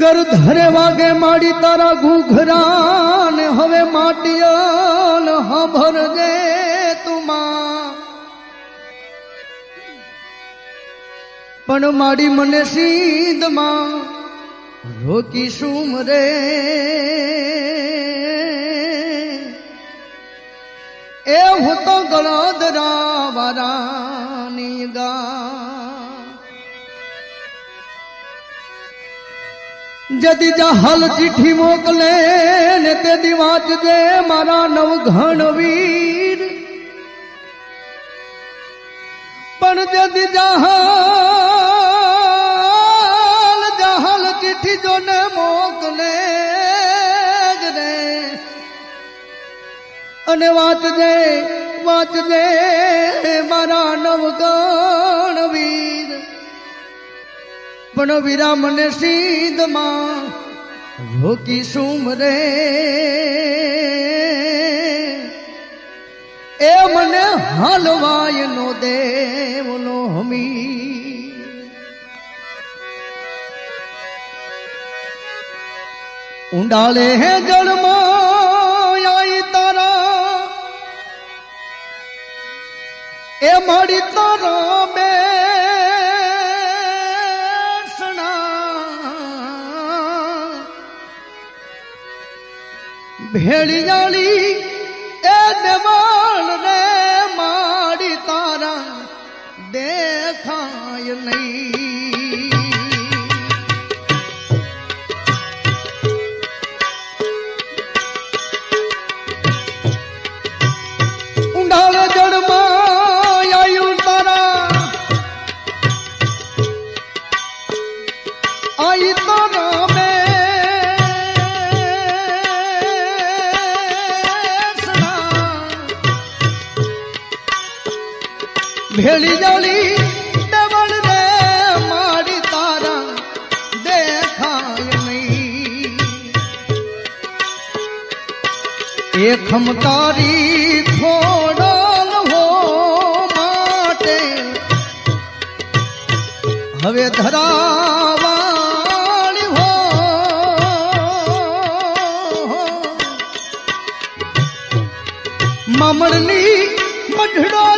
ગરધરે વાગે માડી તારા ઘૂઘરા ને હવે માટીયલ હભરજે તુમા પણ માડી મને સીધમાં રોકી સુમ રે એ હું તો ગળદરા વારાની ગા જદી જહાલ ચીઠી મોકલે ને તે દી વાંચજે મારા નવઘણ વીર પણ જદી જહાલ ચીઠી જોને મોકલે રે અને વાંચજે મારા નવઘણ વીર પણ વીરા મને સીધમાં રોકી સુમ રે એ મને હાલવાય નો દેવનો હમી ઊંડાળે હે જળમાં આઈ તારા એ માડી તારા બે ભેળિયાળી એ દેવાળ રે માડી તારા દેખાય નહીં ઊંડાળ જળમાં આયુ તારા આઈ તારા ભેળી જાળી દેવળ રે માડી તારા દેખાય નહીં એ ખમતારી ખોડલ હો માટે હવે ધરાવાળી હો મામણની મઢડો